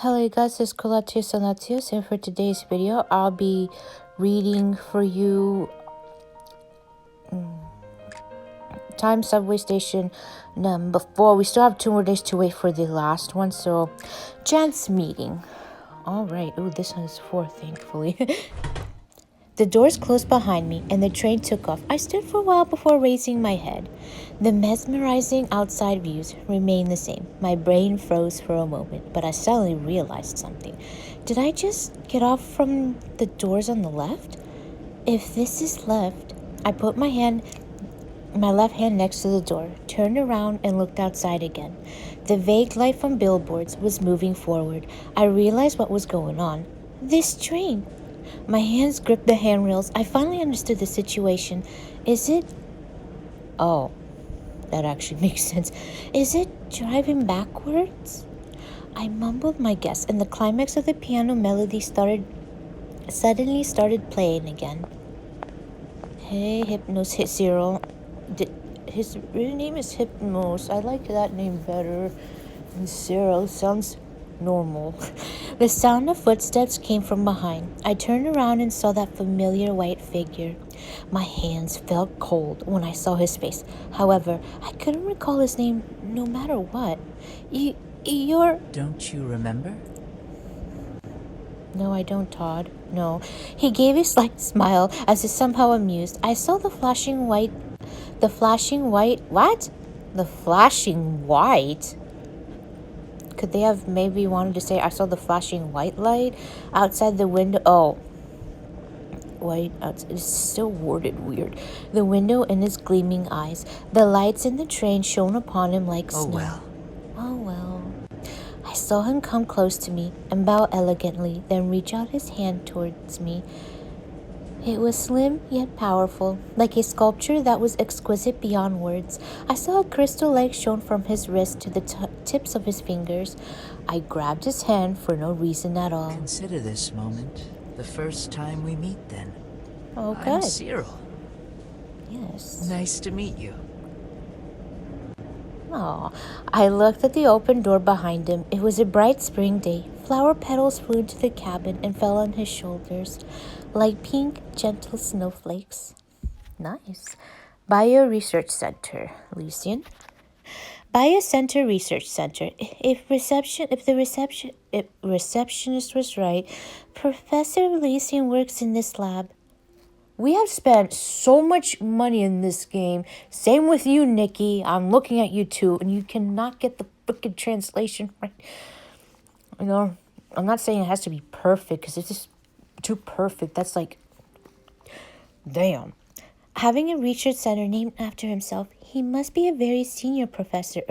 Hello guys, it's Colatius and Latius, and for today's video, I'll be reading for you Time Subway Station number 4. We still have 2 more days to wait for the last one, so chance meeting. Alright, ooh, this one is 4, thankfully. The doors closed behind me, and the train took off. I stood for a while before raising my head. The mesmerizing outside views remained the same. My brain froze for a moment, but I suddenly realized something. Did I just get off from the doors on the left? If this is left, I put my left hand next to the door, turned around, and looked outside again. The vague light from billboards was moving forward. I realized what was going on. This train. My hands gripped the handrails. I finally understood the situation. Is it... Oh, that actually makes sense. Is it driving backwards? I mumbled my guess, and the climax of the piano melody suddenly started playing again. Hey, Hypnos hit Cyril. His real name is Hypnos. I like that name better than Cyril. Sounds normal. The sound of footsteps came from behind. I turned around and saw that familiar white figure. My hands felt cold when I saw his face. However, I couldn't recall his name no matter what. You're... Don't you remember? No, I don't, Todd. No. He gave a slight smile as if somehow amused. I saw the flashing white... What? The flashing white? Could they have maybe wanted to say, I saw the flashing white light outside the window? Oh. White outside. It's still worded weird. The window in his gleaming eyes. The lights in the train shone upon him like snow. Oh well. I saw him come close to me and bow elegantly, then reach out his hand towards me. It was slim yet powerful, like a sculpture that was exquisite beyond words. I saw a crystal light shone from his wrist to the tips of his fingers. I grabbed his hand for no reason at all. Consider this moment the first time we meet then. Oh, good. I'm Cyril. Yes. Nice to meet you. Oh, I looked at the open door behind him. It was a bright spring day. Flower petals flew into the cabin and fell on his shoulders like pink, gentle snowflakes. Nice. Bio Research Center, Lucian. Biocenter Research Center. If receptionist was right, Professor Lucian works in this lab. We have spent so much money in this game. Same with you, Nikki. I'm looking at you too, and you cannot get the freaking translation right. You know, I'm not saying it has to be perfect, because it's just too perfect. That's like, damn. Having a research center named after himself, he must be a very senior professor.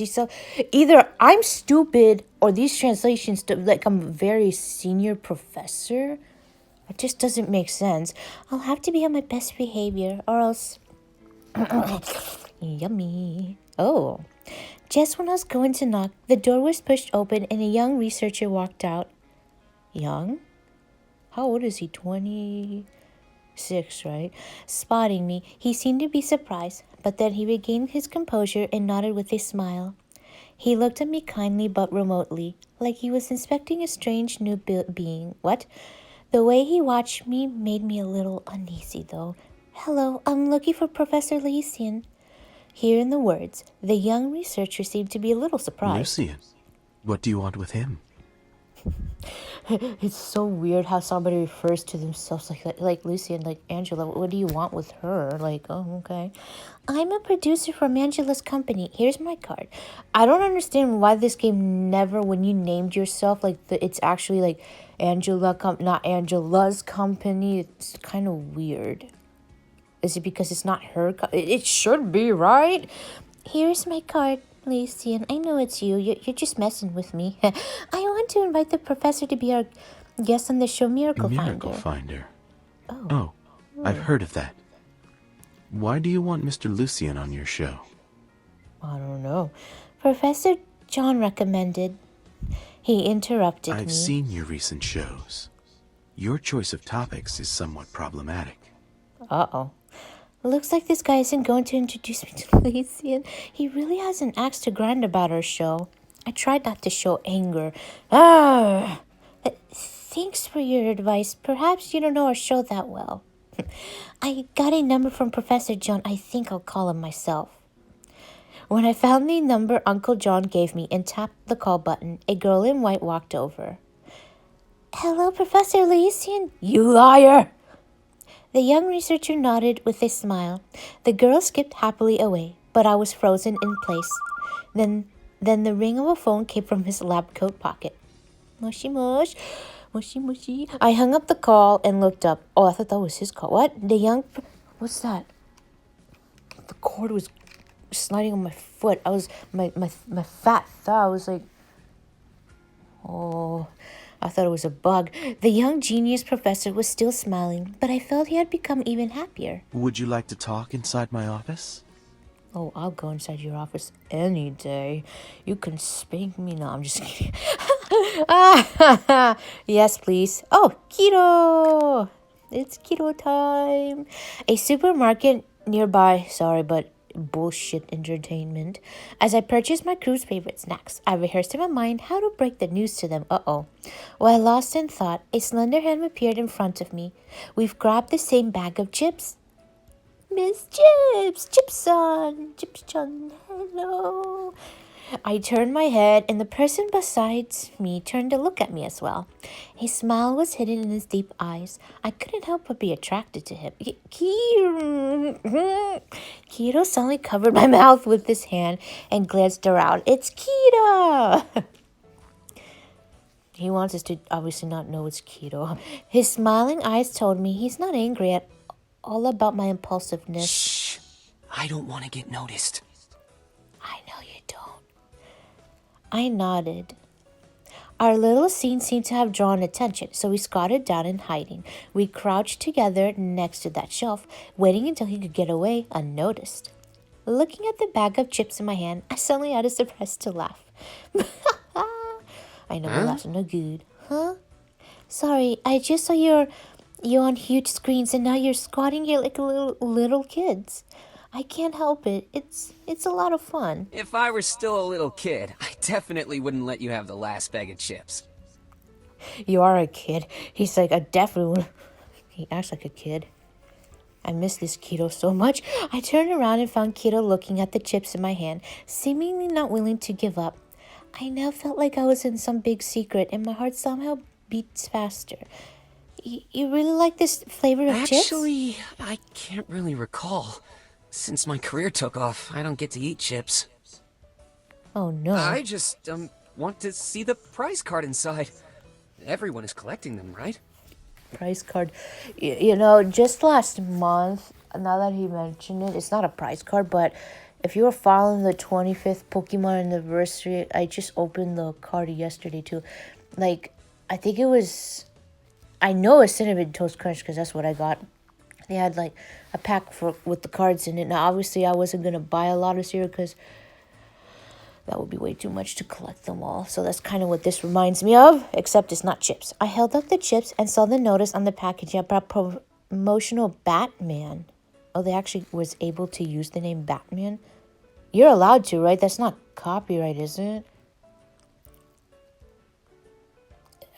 So either I'm stupid, or these translations, like I'm a very senior professor. It just doesn't make sense. I'll have to be on my best behavior, or else... Yummy. Oh. Just when I was going to knock, the door was pushed open and a young researcher walked out. Young? How old is he? 26, right? Spotting me, he seemed to be surprised, but then he regained his composure and nodded with a smile. He looked at me kindly but remotely, like he was inspecting a strange new being. What? The way he watched me made me a little uneasy, though. Hello, I'm looking for Professor Lucian. Hearing the words, the young researcher seemed to be a little surprised. Lucian? What do you want with him? It's so weird how somebody refers to themselves like Lucian, like Angela. What do you want with her? Like, oh, okay. I'm a producer from Angela's company. Here's my card. I don't understand why this game never, when you named yourself, like it's actually like not Angela's company. It's kind of weird. Is it because it's not her? It should be, right? Here's my card, Lucian. I know it's you. You're just messing with me. I want to invite the professor to be our guest on the show Miracle Finder. Oh, I've heard of that. Why do you want Mr. Lucian on your show? I don't know. Professor John recommended. He interrupted me. I've seen your recent shows. Your choice of topics is somewhat problematic. Uh-oh. Looks like this guy isn't going to introduce me to Lucian. He really has an axe to grind about our show. I tried not to show anger. Ah! Thanks for your advice. Perhaps you don't know our show that well. I got a number from Professor John. I think I'll call him myself. When I found the number Uncle John gave me and tapped the call button, a girl in white walked over. Hello, Professor Lucian. You liar! The young researcher nodded with a smile. The girl skipped happily away, but I was frozen in place. Then the ring of a phone came from his lab coat pocket. Mushy mush. Mushy mushy. I hung up the call and looked up. Oh, I thought that was his call. What? What's that? The cord was sliding on my foot. I was my fat thigh. I was like, oh, I thought it was a bug. The young genius professor was still smiling, but I felt he had become even happier. Would you like to talk inside my office? Oh, I'll go inside your office any day. You can spank me. No, I'm just kidding. Yes, please. Oh, keto. It's keto time. A supermarket nearby. Sorry, but bullshit entertainment. As I purchased my crew's favorite snacks, I rehearsed in my mind how to break the news to them. While lost in thought, a slender hand appeared in front of me. We've grabbed the same bag of chips. Miss Chips! Chipson, hello. I turned my head, and the person beside me turned to look at me as well. A smile was hidden in his deep eyes. I couldn't help but be attracted to him. Keto suddenly covered my mouth with his hand and glanced around. It's Keto! He wants us to obviously not know it's Keto. His smiling eyes told me he's not angry at all about my impulsiveness. Shh. I don't want to get noticed. I know you don't. I nodded. Our little scene seemed to have drawn attention, so we squatted down in hiding. We crouched together next to that shelf, waiting until he could get away unnoticed. Looking at the bag of chips in my hand, I suddenly had a surprise to laugh. I know my laughs are no good. Huh? Sorry, I just saw you on huge screens, and now you're squatting here like little kids. I can't help it. It's a lot of fun. If I were still a little kid, I definitely wouldn't let you have the last bag of chips. You are a kid. He's like, I definitely would. He acts like a kid. I miss this Keto so much. I turned around and found Keto looking at the chips in my hand, seemingly not willing to give up. I now felt like I was in some big secret, and my heart somehow beats faster. You really like this flavor of chips? Actually, I can't really recall. Since my career took off, I don't get to eat chips. Oh, no. I just, want to see the prize card inside. Everyone is collecting them, right? Prize card. You know, just last month, now that he mentioned it, it's not a prize card, but if you were following the 25th Pokemon anniversary, I just opened the card yesterday, too. Like, I think it was... I know it's Cinnamon Toast Crunch because that's what I got. They had like a pack with the cards in it. Now, obviously, I wasn't going to buy a lot of cereal because that would be way too much to collect them all. So that's kind of what this reminds me of, except it's not chips. I held up the chips and saw the notice on the packaging about promotional Batman. Oh, they actually was able to use the name Batman? You're allowed to, right? That's not copyright, is it?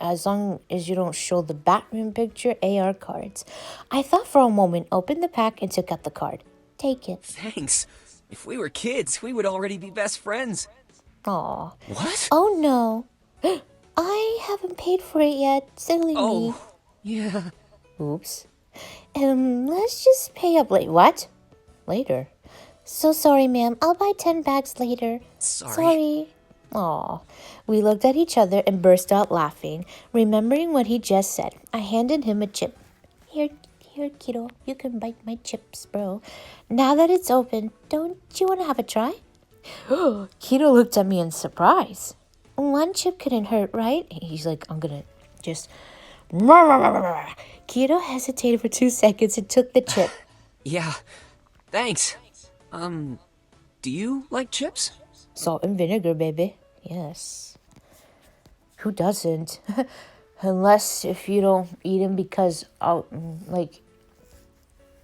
As long as you don't show the Batman picture, AR cards. I thought for a moment, opened the pack, and took out the card. Take it. Thanks. If we were kids, we would already be best friends. Aw. What? Oh, no. I haven't paid for it yet. Silly me. Oh, yeah. Oops. Let's just pay up late. What? Later. So sorry, ma'am. I'll buy 10 bags later. Sorry. Aw. We looked at each other and burst out laughing, remembering what he just said. I handed him a chip. Here, kiddo. You can bite my chips, bro. Now that it's open, don't you want to have a try? Keto looked at me in surprise. One chip couldn't hurt, right? He's like, I'm gonna just... Keto hesitated for 2 seconds and took the chip. Yeah, thanks. Do you like chips? Salt and vinegar, baby. Yes. Who doesn't? Unless if you don't eat them because,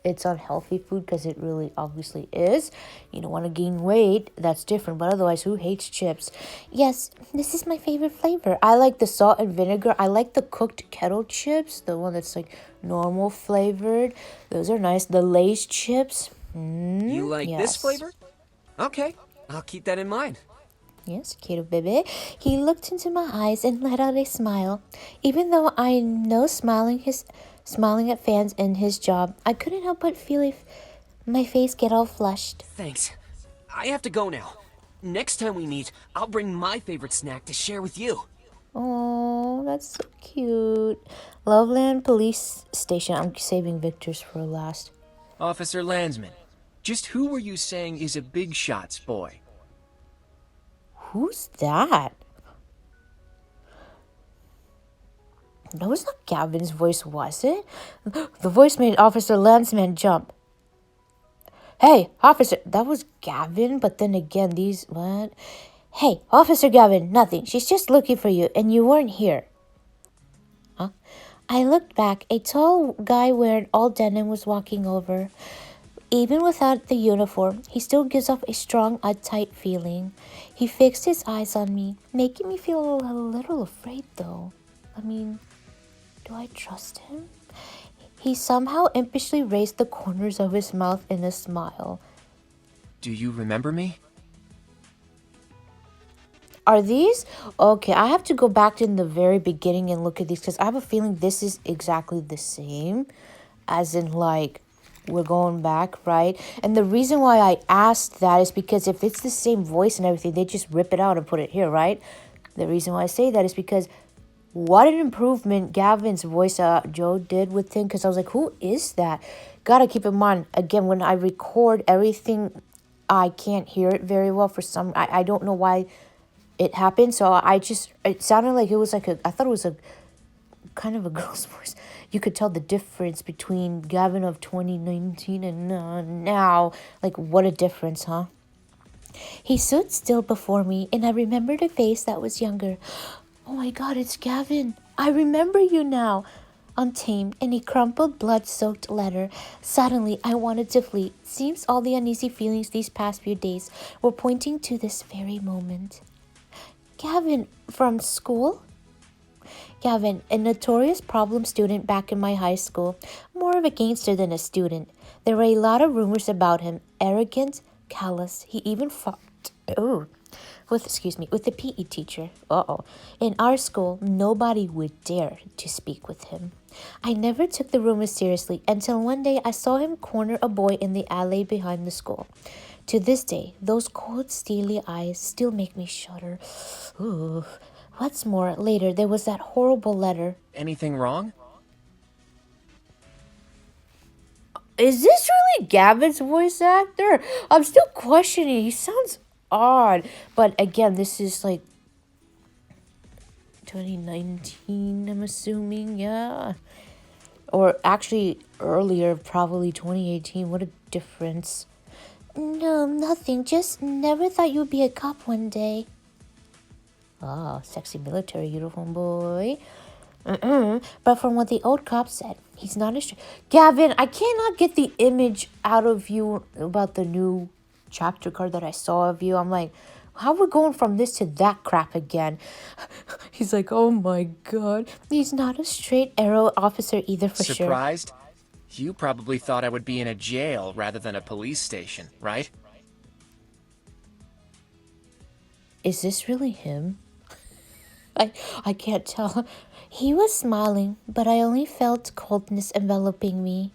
it's unhealthy food, because it really obviously is. You don't want to gain weight, that's different, but otherwise, who hates chips? Yes, this is my favorite flavor. I like the salt and vinegar. I like the cooked kettle chips, the one that's like normal flavored. Those are nice. The Lay's chips. You like this Yes. flavor? Okay, I'll keep that in mind. Yes, kiddo baby. He looked into my eyes and let out a smile. Even though I know smiling at fans in his job, I couldn't help but feel my face get all flushed. Thanks. I have to go now. Next time we meet, I'll bring my favorite snack to share with you. Oh, that's so cute. Loveland Police Station. I'm saving Victor's for last. Officer Landsman, just who were you saying is a big shots boy? Who's that? That was not Gavin's voice, was it? The voice made Officer Landsman jump. Hey, officer, that was Gavin, but then again, what? Hey, Officer Gavin, nothing. She's just looking for you, and you weren't here. Huh? I looked back. A tall guy wearing all denim was walking over. Even without the uniform, he still gives off a strong, uptight feeling. He fixed his eyes on me, making me feel a little afraid, though. I mean, do I trust him? He somehow impishly raised the corners of his mouth in a smile. Do you remember me? Are these? Okay, I have to go back to the very beginning and look at these, because I have a feeling this is exactly the same. As in, like, we're going back, right? And the reason why I asked that is because if it's the same voice and everything, they just rip it out and put it here, right? The reason why I say that is because what an improvement Gavin's voice Joe did with him, because I was like, who is that? Gotta keep in mind, again, when I record everything, I can't hear it very well for some, I don't know why it happened. So it sounded like it was like I thought it was a kind of a girl's voice. You could tell the difference between Gavin of 2019 and now. Like, what a difference, huh? He stood still before me, and I remembered a face that was younger. Oh my god, it's Gavin. I remember you now. Untamed, in a crumpled, blood-soaked letter. Suddenly, I wanted to flee. Seems all the uneasy feelings these past few days were pointing to this very moment. Gavin, from school? Gavin, a notorious problem student back in my high school. More of a gangster than a student. There were a lot of rumors about him. Arrogant, callous. He even fought with the PE teacher. In our school, nobody would dare to speak with him. I never took the rumors seriously until one day I saw him corner a boy in the alley behind the school. To this day, those cold, steely eyes still make me shudder. Ooh. What's more, later there was that horrible letter. Anything wrong? Is this really Gavin's voice actor? I'm still questioning. He sounds odd. But again, this is like 2019, I'm assuming. Yeah. Or actually earlier, probably 2018. What a difference. No, nothing. Just never thought you'd be a cop one day. Ah, sexy military uniform boy. But from what the old cop said, he's not a Gavin, I cannot get the image out of you about the new chapter card that I saw of you. I'm like, how are we going from this to that crap again? He's like, oh my god. He's not a straight arrow officer either, for sure. Surprised? You probably thought I would be in a jail rather than a police station, right? Is this really him? I can't tell. He was smiling, but I only felt coldness enveloping me.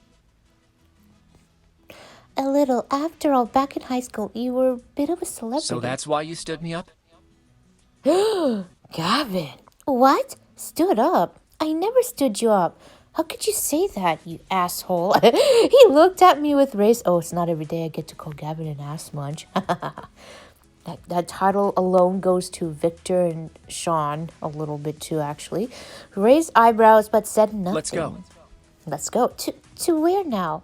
A little. After all, back in high school, you were a bit of a celebrity. So that's why you stood me up? Gavin. What? Stood up? I never stood you up. How could you say that, you asshole? He looked at me with raised... Oh, it's not every day I get to call Gavin an ass munch. That title alone goes to Victor and Sean a little bit too, actually. Raised eyebrows, but said nothing. Let's go. Let's go. To where now?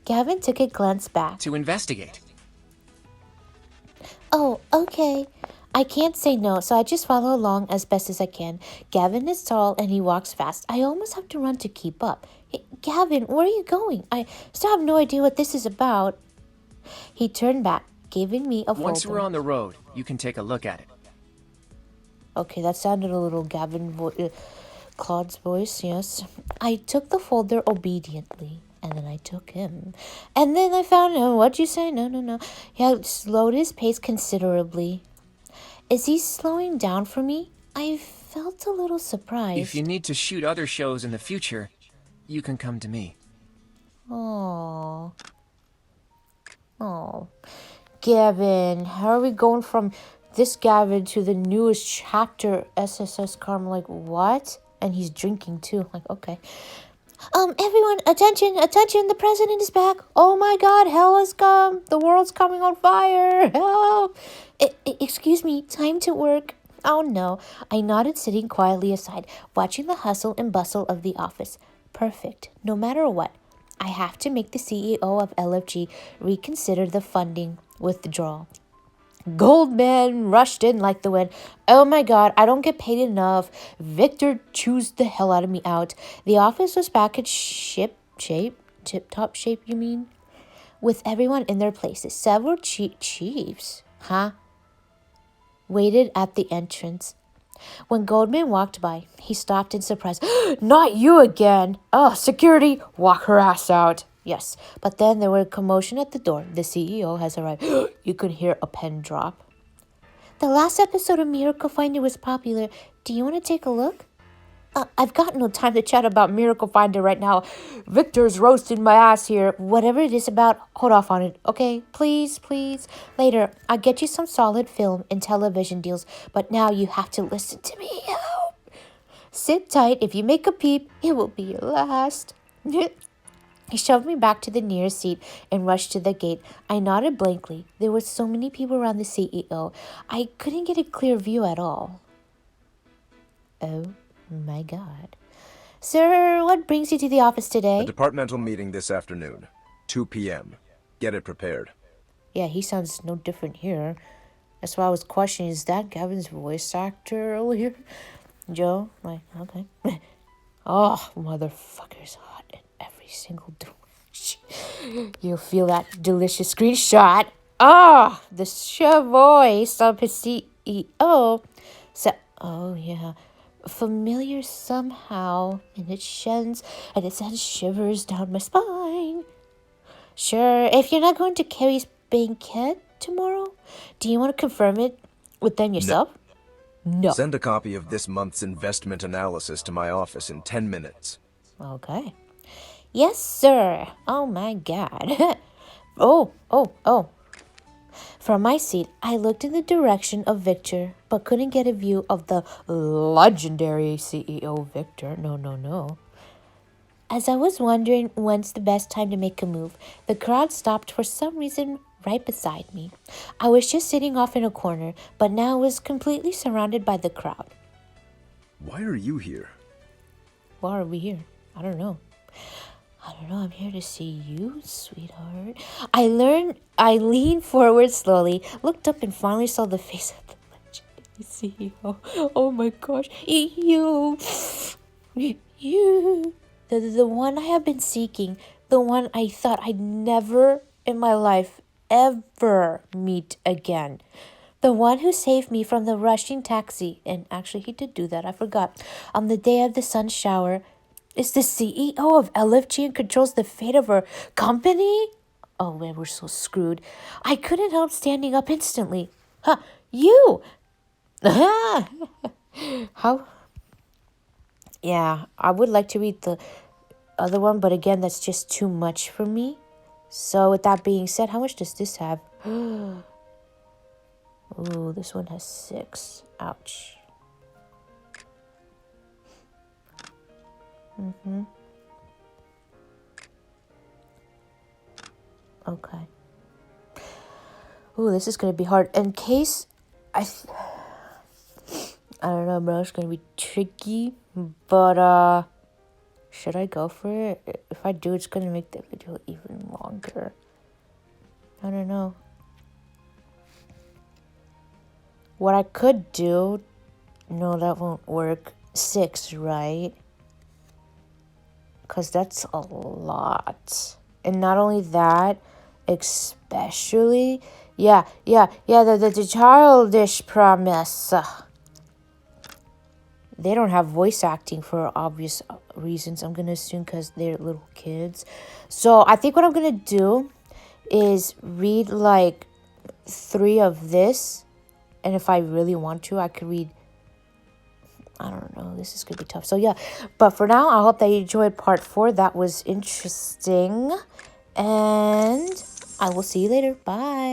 Gavin took a glance back. To investigate. Oh, okay. I can't say no, so I just follow along as best as I can. Gavin is tall and he walks fast. I almost have to run to keep up. Gavin, where are you going? I still have no idea what this is about. He turned back, giving me a Once folder. we're on the road, you can take a look at it. Okay, that sounded a little Claude's voice, yes. I took the folder obediently, and then I took him. And then I found him. What'd you say? No. He had slowed his pace considerably. Is he slowing down for me? I felt a little surprised. If you need to shoot other shows in the future, you can come to me. Oh. Gavin, how are we going from this Gavin to the newest chapter SSS Karma? Like, what? And he's drinking too. Like, okay. Everyone, attention, the president is back. Oh my god, hell has come. The world's coming on fire. Help. Excuse me, time to work. Oh no. I nodded, sitting quietly aside, watching the hustle and bustle of the office. Perfect. No matter what, I have to make the CEO of LFG reconsider the funding withdrawal. Goldman rushed in like the wind. Oh my god, I don't get paid enough. Victor chews the hell out of me out. The office was back at tip-top shape, you mean? With everyone in their places. Several chiefs, waited at the entrance. When Goldman walked by, he stopped in surprise. Not you again! Oh, security, walk her ass out. Yes, but then there was a commotion at the door. The CEO has arrived. You could hear a pen drop. The last episode of Miracle Finder was popular. Do you want to take a look? I've got no time to chat about Miracle Finder right now. Victor's roasting my ass here. Whatever it is about, hold off on it, okay? Please. Later, I'll get you some solid film and television deals, but now you have to listen to me. Sit tight. If you make a peep, it will be your last. He shoved me back to the nearest seat and rushed to the gate. I nodded blankly. There were so many people around the CEO. I couldn't get a clear view at all. Oh my god. Sir, what brings you to the office today? A departmental meeting this afternoon. 2 p.m. Get it prepared. Yeah, he sounds no different here. That's why I was questioning, is that Gavin's voice actor earlier? Joe? Like, okay. Oh, motherfucker's hot in every single door. You'll feel that delicious screenshot. Ah, the voice of his CEO. Oh yeah, familiar somehow, and it sends shivers down my spine. Sure, if you're not going to Carrie's banquet tomorrow, do you want to confirm it with them yourself? No. Send a copy of this month's investment analysis to my office in 10 minutes. Okay. Yes, sir. Oh my god. Oh. From my seat, I looked in the direction of Victor, but couldn't get a view of the legendary CEO Victor. No. As I was wondering when's the best time to make a move, the crowd stopped for some reason right beside me. I was just sitting off in a corner, but now was completely surrounded by the crowd. Why are you here? Why are we here? I don't know. I'm here to see you, sweetheart. I leaned forward slowly, looked up, and finally saw the face of the legendary CEO. Oh my gosh. You. The one I have been seeking. The one I thought I'd never in my life ever meet again. The one who saved me from the rushing taxi. And actually, he did do that. I forgot. On the day of the sun shower. Is the CEO of LFG and controls the fate of our company? Oh man, we're so screwed. I couldn't help standing up instantly. You! How? Yeah, I would like to read the other one, but again, that's just too much for me. So with that being said, how much does this have? Ooh, this one has 6. Ouch. Okay. Ooh, this is gonna be hard. In case I don't know, bro. It's gonna be tricky, but should I go for it? If I do, it's gonna make the video even longer. I don't know. What I could do? No, that won't work. 6, right? because that's a lot. And not only that, especially, the Childish Promise. They don't have voice acting for obvious reasons, I'm gonna assume, because they're little kids. So I think what I'm gonna do is read like 3 of this, and if I really want to, I could read, I don't know, this is gonna be tough. So yeah, but for now, I hope that you enjoyed part 4. That was interesting, and I will see you later. Bye.